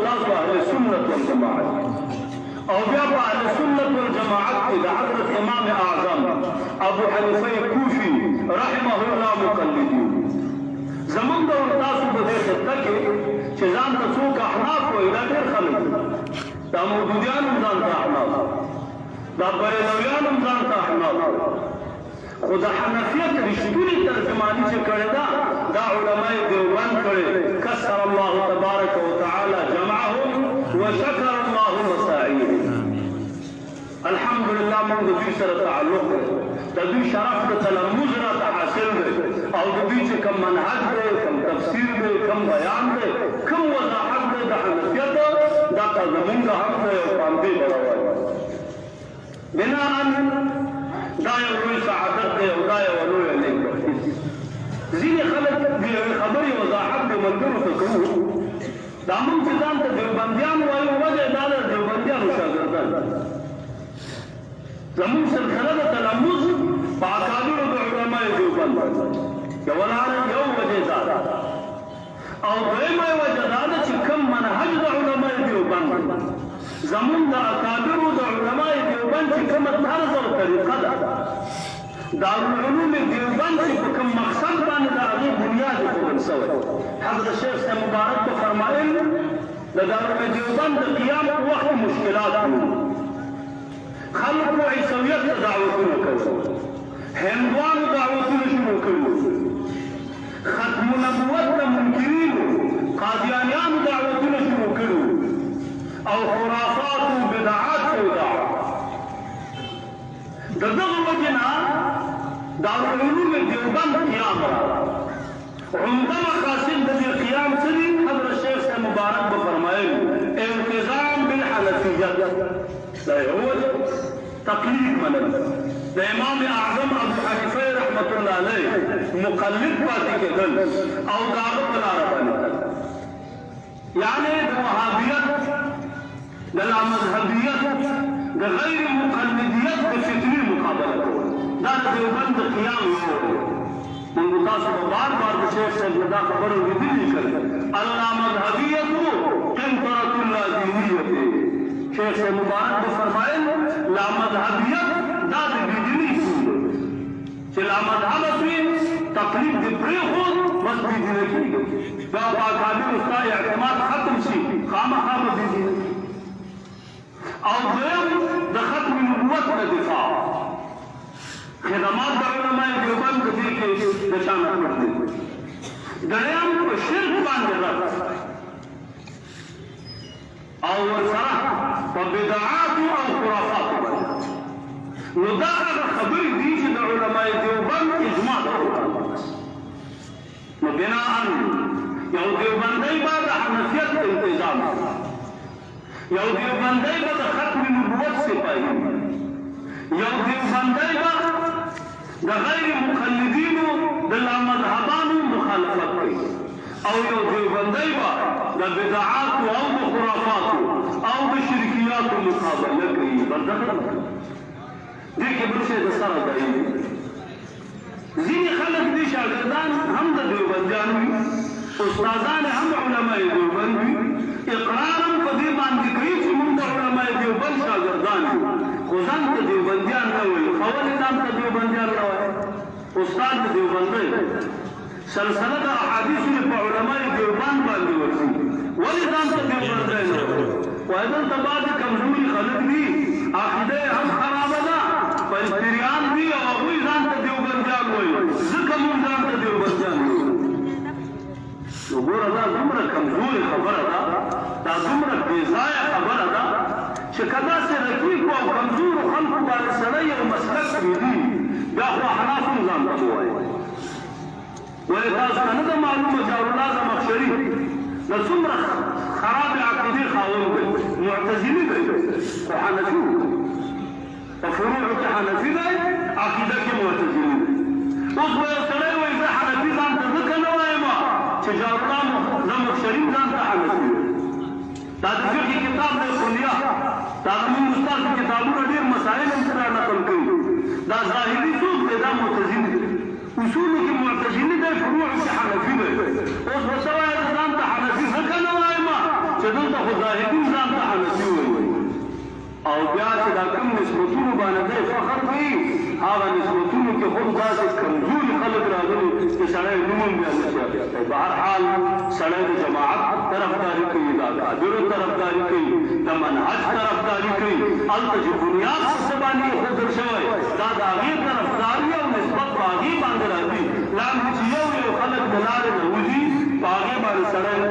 تاسو اهل سنت والجماعت او بیا په اهل سنت والجماعت کې د حضرت امام اعظم ابو حنیفه کوفی رحمه الله مقلدین زمونږ د تاسو په دې خطه کې چې ځان ته څوک احناف وایي دا ډېر خلک دا مودودیان هم ځان ته احناف دا بریلویان هم ځان ته احناف خو د حنفیت رښتونې ترجماني چې کړې ده دا علماء دیوبند کړې کسر الله تبارک وتعالى جمعهم وشکر الله مساعيهم الحمدلله موږ د دوی سره تعلق دی د دوی شرف د تلمذ راته حاصل دی او د دوی چې کوم منهج دی کوم تفسیر دی کوم بیان دی کوم وضاحت دی د حنفیت دا زمونږ هم دی او په همدې ډول وایي بناء دا یو لوی سعادت دی او دا یو لویه نعمت ځینې خلک د یوې خبرې وضاحت د ملګرو ته کوو دا موږ چې ځان ته دیوبندیان وایو وجه دا ده دیوبندیانو شاګردان زموږ سلسله د تلمذ په اکابرو د علماء دیوبند یوه وجه دا ده او دویمه وجه دا ده چې کوم منهج د علماء دیوبند زمون د اکابرو د علماء دیوبند چې کومه طرز او طریقه ده دارالعلوم دیوبند چې په کوم مقصد باندې د هغې بنیاد ایښودل شوی حضرت شیخ صاحب مبارک به فرمایل د دارالعلوم دیوبند د قیام په وخت مشکلات وو خلکو عیسویت ته دعوتونه کول هندوانو دعوتونه شروع کړي ختم نبوت ته منکرینو قادیانیانو دعوتونه شروع کړي او خرافات و بدعات سودا د دغه وجه نه دارالعلوم دیوبند قیام عمده مقاصد د دې قیام څه دي حضرت شیخ صاحب مبارک به فرمایل التزام بالحنفیت دا یو تقلید منل د امام اعظم ابو حنیفه رحمت الله علیه مقلد پاتې کېدل او د هغه په لاره باندې یعنی د وهابیت د لامذهبیت د غیر مقلدیت د فطري مقابله کول دا د دیوبند قیام یو موږ تاسو په بار بار د شیخ صاحب دا خبره لیدلې کړه اللامذهبیت قنطرة اللازمیت شیخ صاحب مبارک به فرمایل لامذهبیت دا د بېدینۍ چې لامذهبه شوي تقلید دې پرېښود بس بېدینه کېږي دا په اکابرو ستا اعتماد ختم شي خامخا به بېدینه او دویم د ختم نبوت نه دفاع خدمات د علماء دیوبند په دې کې د چا نه پټ دي دریم په شرک باندې رد او ورسره په بدعاتو او خرافاتو باندې نو دا هغه خبرې دي چې د علماء دیوبند اجماع نو بناء یو دیوبندی به د حنفیت التزام یو دیوبندی به د ختم نبوت سپاهي یو دیوبندی به د غیر مقلدینو د لامذهبانو مخالفت کوي او یو دیوبندی به د بدعاتو او د خرافاتو او د شرکیاتو مقابله کوي دې کې بل شی د سره دی ځینې خلک دي شاګردان هم د دیوبندیانو وي استادان هم علماء دیوبند وي اقرار هم په دې باندې کوي چې موږ د علماء دیوبند شاګردان یو خو ځان ته دیوبندیان نه وایي خو ولې ځان ته دیوبندیان نه وایي استاد د دیوبندی سلسله د احادیثو په علماء دیوبند باندې ورځي ولې ځان ته دیوبندی نه وایي وایي دلته بعضې کمزوري خلک دي عقیده یې هم خرابه ده پنځپیریان دي او هغوی ځان ته دیوبندیان وایي ځکه موږ ځان ته دیوبندیان وایو نو ګوره دا دومره کمزورې خبره ده دا دومره بېځایه خبره ده چې که داسې رقیقو او کمزورو خلکو باندې سړی یو مسلک پرېږدي بیا خو احناف هم ځان ته ووایي ولې تاسو ته نه ده معلومه جارالله زمخشري د څومره خرابې عقیدې خاوند دی معتزلي دی خو حنفي په فروعو کې حنفي دی عقیده کې معتزلي دی اوس به یو سړی وایي زه حنفي ځان ته ځکه نه وایم چې جارالله زمخشري ځان ته حنفي دی دا د فقه کتاب دی کلیه دا زموږ استاد کتابونه ډېر مسایل هم سره نقل کوي دا ظاهري څوک دی دا معتزلي دی اصولو کې معتزلي دی فروعو کې حنفي دی اوس به ته وایې زه ځان ته حنفي ځکه نه وایم چې چې دلته خو ظاهري ځان ته حنفي وایي او بیا چې دا کوم نسبتونو باندې دی فخر کوي هغه نسبتونو کې خود داسې کمزوري خلک راغلي چې سړی نوم هم بیا نشي اخیستی بهرحال سړی د جماعت طرفداري کوي د اکابرو طرفداري کوي د منهج طرفداري کوي هلته چې بنیاد په څه باندې ایښودل شوی دا د هغې طرفداري او نسبت په هغې باندې راځي لاندې چې یو خلک د لارې نه وځي په هغې باندې سړی